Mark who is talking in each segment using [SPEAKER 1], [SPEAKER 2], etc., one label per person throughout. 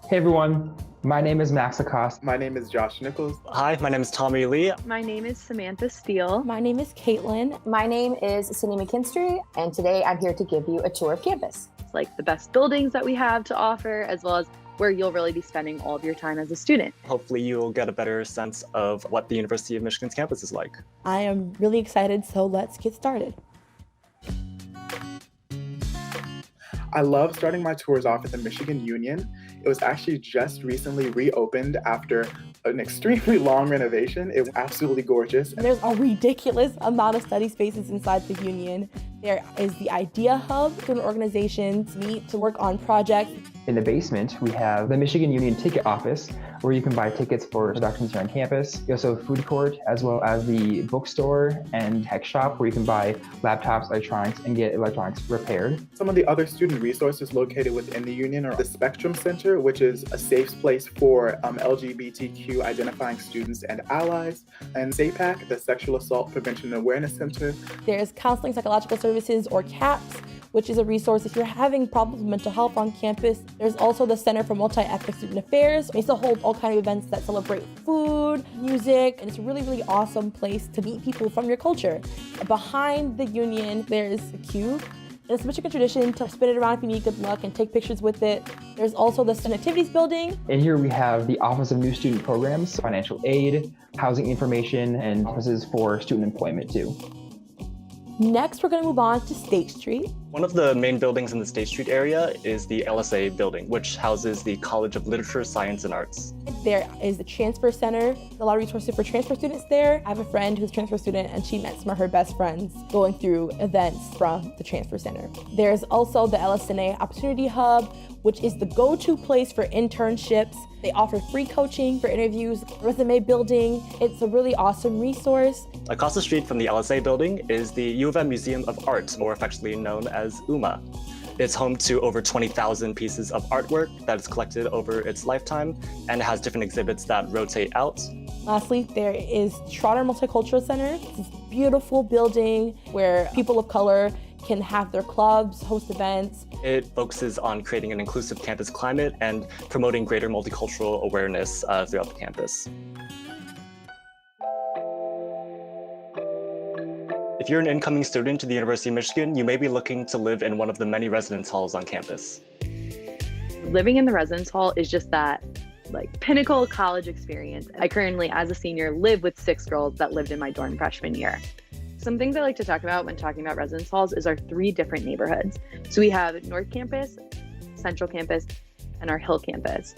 [SPEAKER 1] Hey everyone, my name is Max Lacoste.
[SPEAKER 2] My name is Josh Nichols.
[SPEAKER 3] Hi, my name is Tommy Lee.
[SPEAKER 4] My name is Samantha Steele.
[SPEAKER 5] My name is Caitlin.
[SPEAKER 6] My name is Cindy McKinstry, and today I'm here to give you a tour of campus.
[SPEAKER 4] It's like the best buildings that we have to offer, as well as where you'll really be spending all of your time as a student.
[SPEAKER 3] Hopefully you'll get a better sense of what the University of Michigan's campus is like.
[SPEAKER 5] I am really excited, so let's get started.
[SPEAKER 2] I love starting my tours off at the Michigan Union. It was actually just recently reopened after an extremely long renovation. It was absolutely gorgeous.
[SPEAKER 5] There's a ridiculous amount of study spaces inside the Union. There is the Idea Hub, student organizations meet to work on projects.
[SPEAKER 1] In the basement, we have the Michigan Union Ticket Office, where you can buy tickets for productions here on campus. We also have a food court, as well as the bookstore and tech shop, where you can buy laptops, electronics, and get electronics repaired.
[SPEAKER 2] Some of the other student resources located within the Union are the Spectrum Center, which is a safe place for LGBTQ identifying students and allies, and SAPAC, the Sexual Assault Prevention and Awareness Center.
[SPEAKER 5] There's Counseling Psychological Services, or CAPS, which is a resource if you're having problems with mental health on campus. There's also the Center for Multi-Ethnic Student Affairs. They still hold all kinds of events that celebrate food, music, and it's a really, really awesome place to meet people from your culture. Behind the Union, there's a cube. It's a Michigan tradition to spin it around if you need good luck and take pictures with it. There's also the Student Activities Building.
[SPEAKER 1] And here we have the Office of New Student Programs, financial aid, housing information, and offices for student employment too.
[SPEAKER 5] Next, we're going to move on to State Street.
[SPEAKER 3] One of the main buildings in the State Street area is the LSA building, which houses the College of Literature, Science, and Arts.
[SPEAKER 5] There is the Transfer Center, a lot of resources for transfer students there. I have a friend who's a transfer student, and she met some of her best friends going through events from the Transfer Center. There's also the LSNA Opportunity Hub, which is the go-to place for internships. They offer free coaching for interviews, resume building. It's a really awesome resource.
[SPEAKER 3] Across the street from the LSA building is the U of M Museum of Art, more affectionately known as UMA. It's home to over 20,000 pieces of artwork that is collected over its lifetime and has different exhibits that rotate out.
[SPEAKER 5] Lastly, there is Trotter Multicultural Center. It's this beautiful building where people of color can have their clubs, host events.
[SPEAKER 3] It focuses on creating an inclusive campus climate and promoting greater multicultural awareness throughout the campus. If you're an incoming student to the University of Michigan, you may be looking to live in one of the many residence halls on campus.
[SPEAKER 4] Living in the residence hall is just that pinnacle college experience. I currently, as a senior, live with 6 girls that lived in my dorm freshman year. Some things I like to talk about when talking about residence halls is our 3 different neighborhoods. So we have North Campus, Central Campus, and our Hill Campus.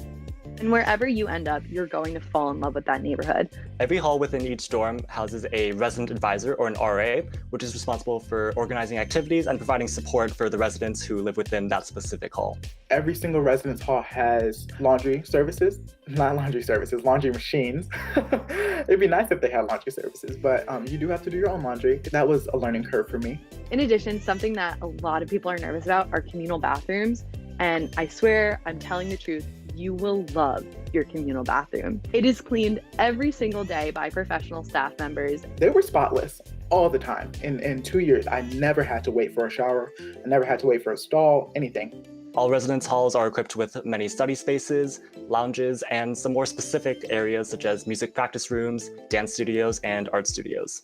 [SPEAKER 4] And wherever you end up, you're going to fall in love with that neighborhood.
[SPEAKER 3] Every hall within each dorm houses a resident advisor, or an RA, which is responsible for organizing activities and providing support for the residents who live within that specific hall.
[SPEAKER 2] Every single residence hall has laundry services, not laundry services, laundry machines. It'd be nice if they had laundry services, but you do have to do your own laundry. That was a learning curve for me.
[SPEAKER 4] In addition, something that a lot of people are nervous about are communal bathrooms. And I swear, I'm telling the truth, you will love your communal bathroom. It is cleaned every single day by professional staff members.
[SPEAKER 2] They were spotless all the time. In 2 years, I never had to wait for a shower. I never had to wait for a stall, anything.
[SPEAKER 3] All residence halls are equipped with many study spaces, lounges, and some more specific areas such as music practice rooms, dance studios, and art studios.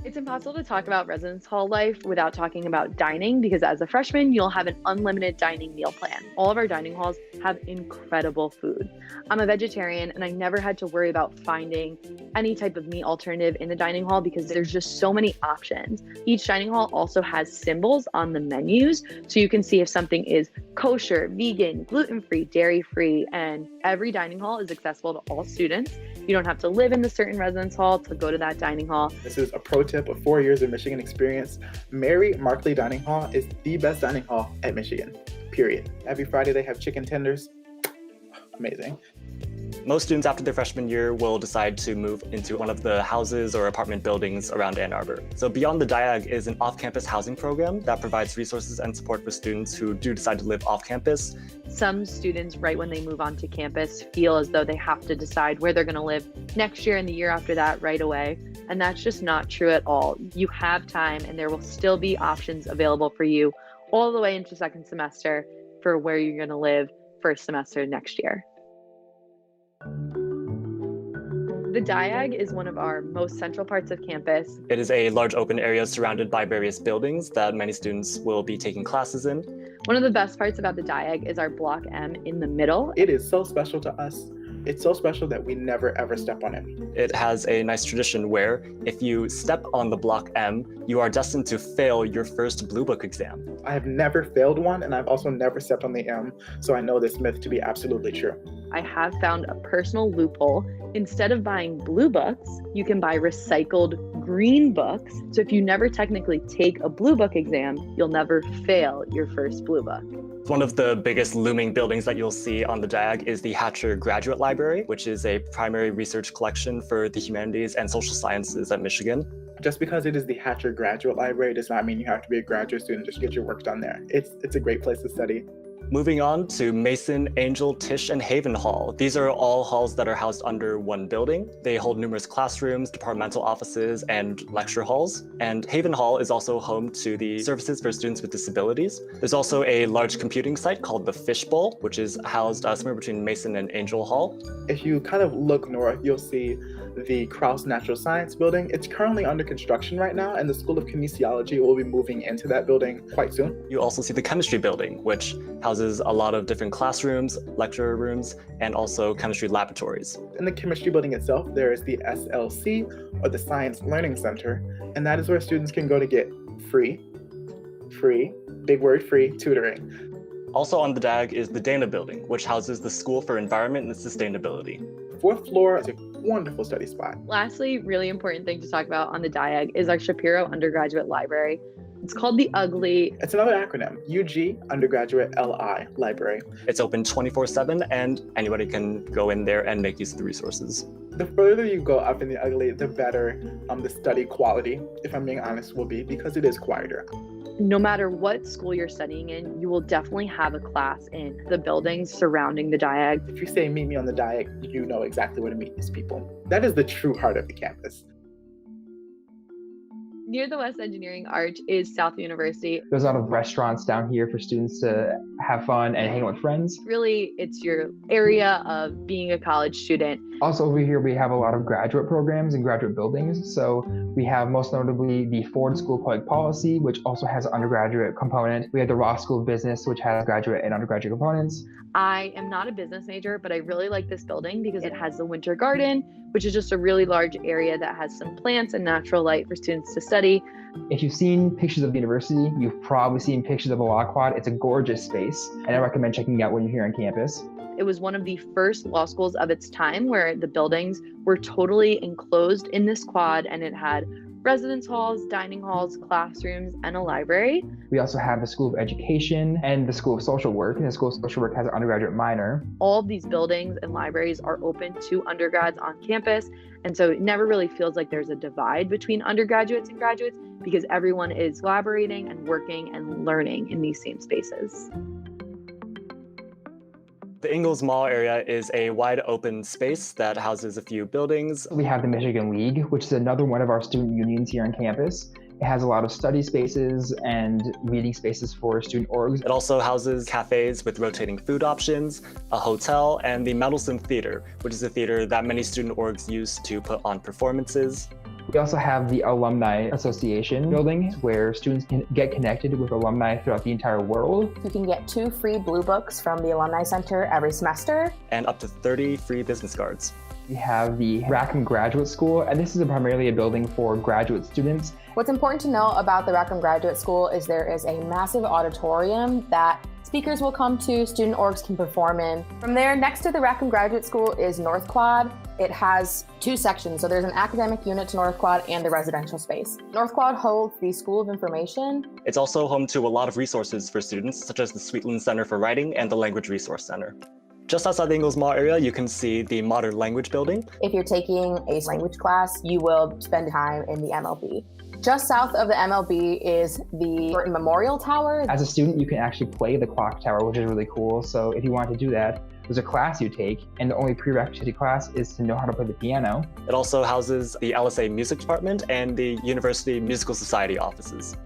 [SPEAKER 4] It's impossible to talk about residence hall life without talking about dining, because as a freshman, you'll have an unlimited dining meal plan. All of our dining halls have incredible food. I'm a vegetarian and I never had to worry about finding any type of meat alternative in the dining hall because there's just so many options. Each dining hall also has symbols on the menus, so you can see if something is kosher, vegan, gluten-free, dairy-free, and every dining hall is accessible to all students. You don't have to live in the certain residence hall to go to that dining hall.
[SPEAKER 2] This is a pro tip of 4 years of Michigan experience. Mary Markley Dining Hall is the best dining hall at Michigan, period. Every Friday they have chicken tenders. Amazing.
[SPEAKER 3] Most students after their freshman year will decide to move into one of the houses or apartment buildings around Ann Arbor. So Beyond the Diag is an off-campus housing program that provides resources and support for students who do decide to live off-campus.
[SPEAKER 4] Some students, right when they move onto campus, feel as though they have to decide where they're going to live next year and the year after that right away. And that's just not true at all. You have time and there will still be options available for you all the way into second semester for where you're going to live first semester next year. The Diag is one of our most central parts of campus.
[SPEAKER 3] It is a large open area surrounded by various buildings that many students will be taking classes in.
[SPEAKER 4] One of the best parts about the Diag is our Block M in the middle.
[SPEAKER 2] It is so special to us. It's so special that we never ever step on it.
[SPEAKER 3] It has a nice tradition where if you step on the Block M, you are destined to fail your first Blue Book exam.
[SPEAKER 2] I have never failed one, and I've also never stepped on the M, so I know this myth to be absolutely true.
[SPEAKER 4] I have found a personal loophole. Instead of buying blue books, you can buy recycled green books. So if you never technically take a Blue Book exam, you'll never fail your first Blue Book.
[SPEAKER 3] One of the biggest looming buildings that you'll see on the Diag is the Hatcher Graduate Library, which is a primary research collection for the humanities and social sciences at Michigan.
[SPEAKER 2] Just because it is the Hatcher Graduate Library does not mean you have to be a graduate student just to get your work done there. It's a great place to study.
[SPEAKER 3] Moving on to Mason, Angel, Tisch, and Haven Hall. These are all halls that are housed under one building. They hold numerous classrooms, departmental offices, and lecture halls. And Haven Hall is also home to the services for students with disabilities. There's also a large computing site called the Fishbowl, which is housed somewhere between Mason and Angel Hall.
[SPEAKER 2] If you kind of look north, you'll see the Krause Natural Science Building. It's currently under construction right now, and the School of Kinesiology will be moving into that building quite soon.
[SPEAKER 3] You also see the Chemistry Building, which houses a lot of different classrooms, lecture rooms, and also chemistry laboratories.
[SPEAKER 2] In the Chemistry Building itself, there is the SLC, or the Science Learning Center, and that is where students can go to get free, big word, free tutoring.
[SPEAKER 3] Also on the Diag is the Dana Building, which houses the School for Environment and Sustainability.
[SPEAKER 2] Fourth floor is a wonderful study spot.
[SPEAKER 4] Lastly, really important thing to talk about on the Diag is our Shapiro Undergraduate Library. It's called the UGLI.
[SPEAKER 2] It's another acronym, UG Undergraduate LI Library.
[SPEAKER 3] It's open 24/7 and anybody can go in there and make use of the resources.
[SPEAKER 2] The further you go up in the UGLI, the better the study quality, if I'm being honest, will be, because it is quieter.
[SPEAKER 4] No matter what school you're studying in, you will definitely have a class in the buildings surrounding the Diag.
[SPEAKER 2] If you say meet me on the Diag, you know exactly where to meet these people. That is the true heart of the campus.
[SPEAKER 4] Near the West Engineering Arch is South University.
[SPEAKER 1] There's a lot of restaurants down here for students to have fun and hang out with friends.
[SPEAKER 4] Really, it's your area of being a college student.
[SPEAKER 1] Also over here, we have a lot of graduate programs and graduate buildings. So we have most notably the Ford School of Public Policy, which also has an undergraduate component. We have the Ross School of Business, which has graduate and undergraduate components.
[SPEAKER 4] I am not a business major, but I really like this building because it has the Winter Garden, which is just a really large area that has some plants and natural light for students to study.
[SPEAKER 1] If you've seen pictures of the university, you've probably seen pictures of the law quad. It's a gorgeous space, and I recommend checking it out when you're here on campus.
[SPEAKER 4] It was one of the first law schools of its time where the buildings were totally enclosed in this quad, and it had residence halls, dining halls, classrooms, and a library.
[SPEAKER 1] We also have the School of Education and the School of Social Work. And the School of Social Work has an undergraduate minor.
[SPEAKER 4] All of these buildings and libraries are open to undergrads on campus. And so it never really feels like there's a divide between undergraduates and graduates because everyone is collaborating and working and learning in these same spaces.
[SPEAKER 3] The Ingalls Mall area is a wide open space that houses a few buildings.
[SPEAKER 1] We have the Michigan League, which is another one of our student unions here on campus. It has a lot of study spaces and meeting spaces for student orgs.
[SPEAKER 3] It also houses cafes with rotating food options, a hotel, and the Mendelsohn Theater, which is a theater that many student orgs use to put on performances.
[SPEAKER 1] We also have the Alumni Association building, where students can get connected with alumni throughout the entire world.
[SPEAKER 6] You can get 2 free Blue Books from the Alumni Center every semester.
[SPEAKER 3] And up to 30 free business cards.
[SPEAKER 1] We have the Rackham Graduate School, and this is primarily a building for graduate students.
[SPEAKER 6] What's important to know about the Rackham Graduate School is there is a massive auditorium that speakers will come to, student orgs can perform in. From there, next to the Rackham Graduate School is North Quad. It has 2 sections, so there's an academic unit to North Quad and the residential space. North Quad holds the School of Information.
[SPEAKER 3] It's also home to a lot of resources for students, such as the Sweetland Center for Writing and the Language Resource Center. Just outside the Ingalls Mall area, you can see the Modern Language Building.
[SPEAKER 6] If you're taking a language class, you will spend time in the MLB. Just south of the MLB is the Burton Memorial Tower.
[SPEAKER 1] As a student, you can actually play the clock tower, which is really cool. So if you want to do that, there's a class you take, and the only prerequisite to class is to know how to play the piano.
[SPEAKER 3] It also houses the LSA Music Department and the University Musical Society offices.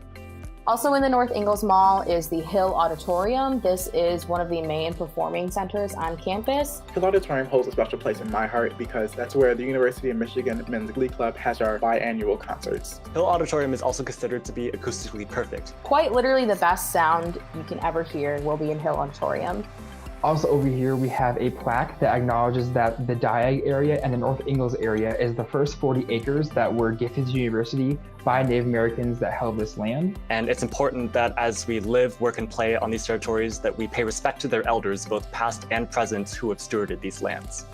[SPEAKER 6] Also in the North Ingalls Mall is the Hill Auditorium. This is one of the main performing centers on campus.
[SPEAKER 2] Hill Auditorium holds a special place in my heart because that's where the University of Michigan Men's Glee Club has our biannual concerts.
[SPEAKER 3] Hill Auditorium is also considered to be acoustically perfect.
[SPEAKER 6] Quite literally the best sound you can ever hear will be in Hill Auditorium.
[SPEAKER 1] Also over here, we have a plaque that acknowledges that the Diag area and the North Ingalls area is the first 40 acres that were gifted to the university by Native Americans that held this land.
[SPEAKER 3] And it's important that as we live, work, and play on these territories, that we pay respect to their elders, both past and present, who have stewarded these lands.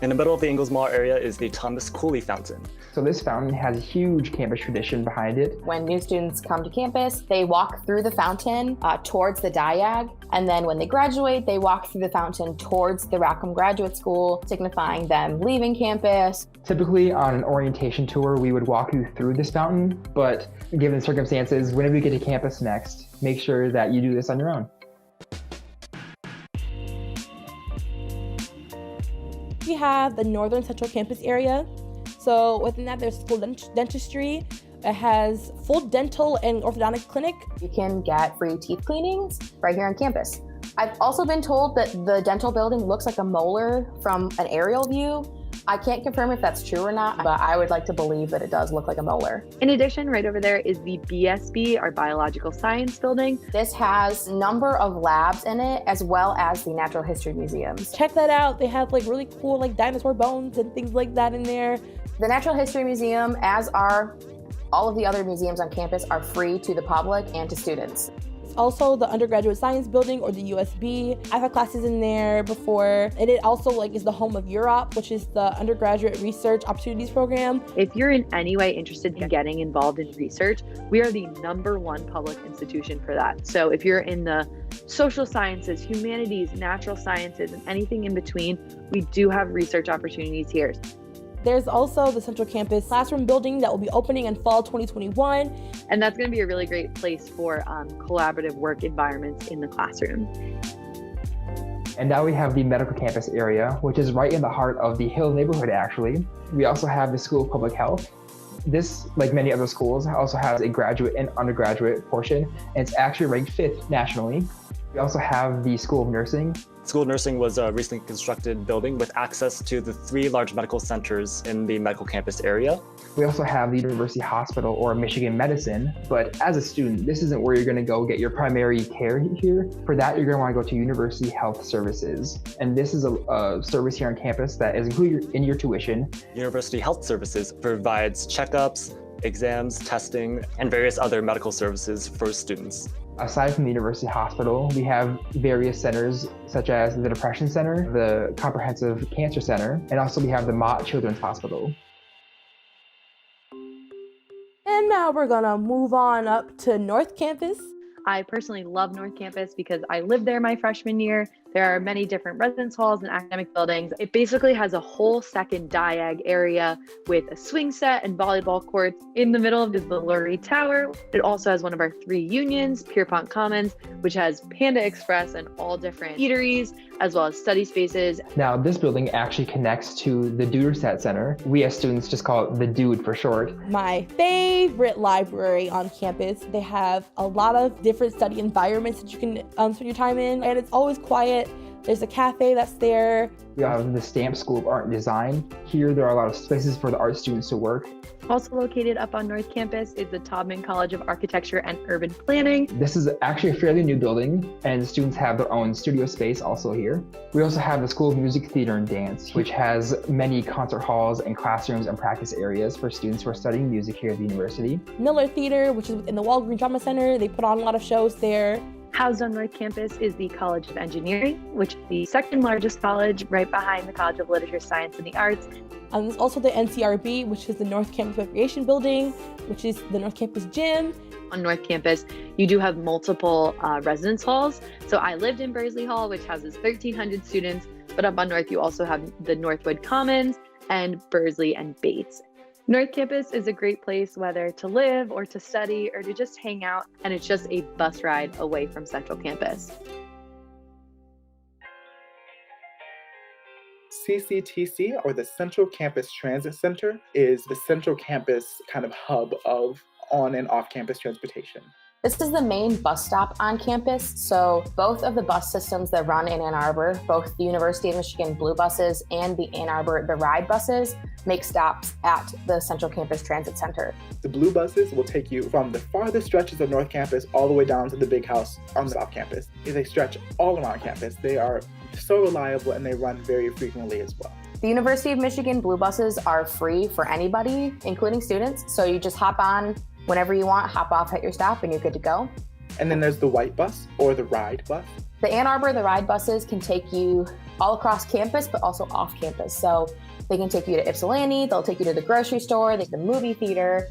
[SPEAKER 3] In the middle of the Ingalls Mall area is the Thomas Cooley Fountain.
[SPEAKER 1] So this fountain has a huge campus tradition behind it.
[SPEAKER 6] When new students come to campus, they walk through the fountain towards the Diag, and then when they graduate, they walk through the fountain towards the Rackham Graduate School, signifying them leaving campus.
[SPEAKER 1] Typically on an orientation tour, we would walk you through this fountain, but given the circumstances, whenever you get to campus next, make sure that you do this on your own.
[SPEAKER 5] We have the Northern Central Campus area. So within that, there's full dentistry. It has full dental and orthodontic clinic.
[SPEAKER 6] You can get free teeth cleanings right here on campus. I've also been told that the dental building looks like a molar from an aerial view. I can't confirm if that's true or not, but I would like to believe that it does look like a molar.
[SPEAKER 4] In addition, right over there is the BSB, our Biological Science Building.
[SPEAKER 6] This has a number of labs in it, as well as the Natural History Museums.
[SPEAKER 5] Check that out. They have like really cool like dinosaur bones and things like that in there.
[SPEAKER 6] The Natural History Museum, as are all of the other museums on campus, are free to the public and to students.
[SPEAKER 5] Also the Undergraduate Science Building, or the USB. I've had classes in there before. And it also like is the home of UROP, which is the Undergraduate Research Opportunities Program.
[SPEAKER 4] If you're in any way interested in getting involved in research, we are the #1 public institution for that. So if you're in the social sciences, humanities, natural sciences, and anything in between, we do have research opportunities here.
[SPEAKER 5] There's also the Central Campus Classroom Building that will be opening in fall 2021.
[SPEAKER 4] And that's going to be a really great place for collaborative work environments in the classroom.
[SPEAKER 1] And now we have the Medical Campus area, which is right in the heart of the Hill neighborhood, actually. We also have the School of Public Health. This, like many other schools, also has a graduate and undergraduate portion, and it's actually ranked 5th nationally. We also have the School of Nursing.
[SPEAKER 3] School of Nursing was a recently constructed building with access to the 3 large medical centers in the medical campus area.
[SPEAKER 1] We also have the University Hospital, or Michigan Medicine, but as a student, this isn't where you're going to go get your primary care here. For that, you're going to want to go to University Health Services. And this is a service here on campus that is included in your tuition.
[SPEAKER 3] University Health Services provides checkups, exams, testing, and various other medical services for students.
[SPEAKER 1] Aside from the University Hospital, we have various centers such as the Depression Center, the Comprehensive Cancer Center, and also we have the Mott Children's Hospital.
[SPEAKER 5] And now we're gonna move on up to North Campus.
[SPEAKER 4] I personally love North Campus because I lived there my freshman year. There are many different residence halls and academic buildings. It basically has a whole second Diag area with a swing set and volleyball courts. In the middle is the Lurie Tower. It also has one of our 3 unions, Pierpont Commons, which has Panda Express and all different eateries, as well as study spaces.
[SPEAKER 1] Now, this building actually connects to the Duderstadt Center. We as students just call it the Dude for short.
[SPEAKER 5] My favorite library on campus. They have a lot of different study environments that you can spend your time in, and it's always quiet. There's a cafe that's there.
[SPEAKER 1] We have the Stamp School of Art and Design. Here, there are a lot of spaces for the art students to work.
[SPEAKER 4] Also located up on North Campus is the Taubman College of Architecture and Urban Planning.
[SPEAKER 1] This is actually a fairly new building, and students have their own studio space also here. We also have the School of Music, Theater, and Dance, which has many concert halls and classrooms and practice areas for students who are studying music here at the university.
[SPEAKER 5] Miller Theater, which is within the Walgreen Drama Center. They put on a lot of shows there.
[SPEAKER 4] Housed on North Campus is the College of Engineering, which is the 2nd largest college, right behind the College of Literature, Science, and the Arts.
[SPEAKER 5] There's also the NCRB, which is the North Campus Recreation Building, which is the North Campus Gym.
[SPEAKER 4] On North Campus, you do have multiple residence halls. So I lived in Bursley Hall, which houses 1,300 students, but up on North, you also have the Northwood Commons and Bursley and Bates. North Campus is a great place whether to live or to study or to just hang out, and it's just a bus ride away from Central Campus.
[SPEAKER 2] CCTC, or the Central Campus Transit Center, is the Central Campus kind of hub of on and off campus transportation.
[SPEAKER 6] This is the main bus stop on campus. So both of the bus systems that run in Ann Arbor, both the University of Michigan Blue buses and the Ann Arbor The Ride buses, make stops at the Central Campus Transit Center.
[SPEAKER 2] The blue buses will take you from the farthest stretches of North Campus all the way down to the big house on the South Campus. They stretch all around campus. They are so reliable and they run very frequently as well.
[SPEAKER 6] The University of Michigan Blue buses are free for anybody, including students. So you just hop on whenever you want, hop off at your stop, and you're good to go.
[SPEAKER 2] And then there's the white bus or the Ride bus.
[SPEAKER 6] The Ann Arbor The Ride buses can take you all across campus, but also off campus. So they can take you to Ypsilanti, they'll take you to the grocery store, the movie theater.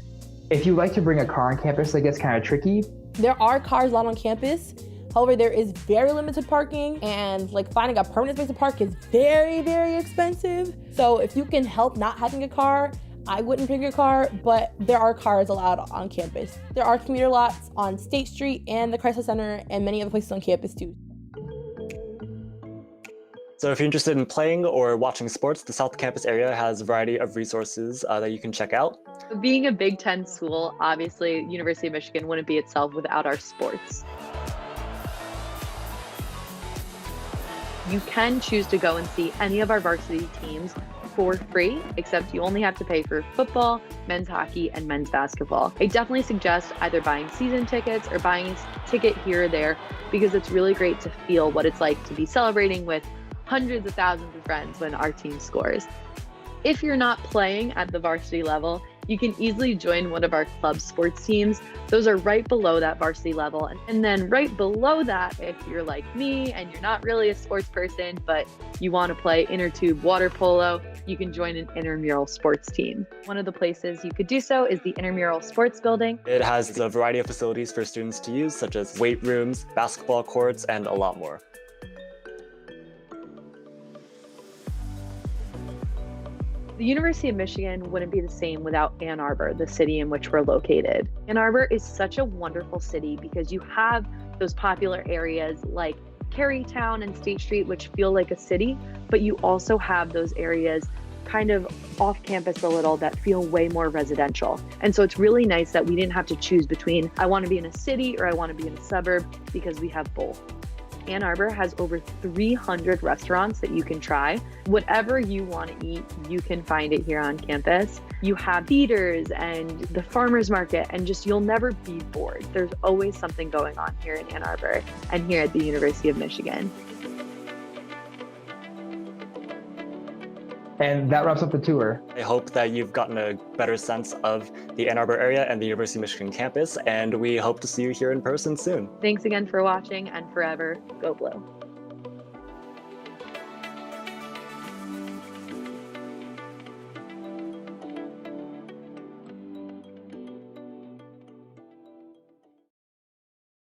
[SPEAKER 1] If you like to bring a car on campus, that gets kind of tricky.
[SPEAKER 5] There are cars allowed on campus. However, there is very limited parking, and finding a permanent space to park is very, very expensive. So if you can help not having a car, I wouldn't bring your car, but there are cars allowed on campus. There are commuter lots on State Street and the Chrysler Center and many other places on campus too.
[SPEAKER 3] So if you're interested in playing or watching sports, the South Campus area has a variety of resources that you can check out.
[SPEAKER 4] Being a Big Ten school, obviously, University of Michigan wouldn't be itself without our sports. You can choose to go and see any of our varsity teams for free, except you only have to pay for football, men's hockey, and men's basketball. I definitely suggest either buying season tickets or buying a ticket here or there, because it's really great to feel what it's like to be celebrating with hundreds of thousands of friends when our team scores. If you're not playing at the varsity level, you can easily join one of our club sports teams. Those are right below that varsity level. And then right below that, if you're like me and you're not really a sports person, but you want to play inner tube water polo, you can join an intramural sports team. One of the places you could do so is the intramural sports building.
[SPEAKER 3] It has a variety of facilities for students to use, such as weight rooms, basketball courts, and a lot more.
[SPEAKER 4] The University of Michigan wouldn't be the same without Ann Arbor, the city in which we're located. Ann Arbor is such a wonderful city because you have those popular areas like Carytown and State Street, which feel like a city, but you also have those areas kind of off campus a little that feel way more residential. And so it's really nice that we didn't have to choose between I want to be in a city or I want to be in a suburb, because we have both. Ann Arbor has over 300 restaurants that you can try. Whatever you want to eat, you can find it here on campus. You have theaters and the farmers market, and just you'll never be bored. There's always something going on here in Ann Arbor and here at the University of Michigan.
[SPEAKER 1] And that wraps up the tour.
[SPEAKER 3] I hope that you've gotten a better sense of the Ann Arbor area and the University of Michigan campus, and we hope to see you here in person soon.
[SPEAKER 4] Thanks again for watching, and forever, go Blue.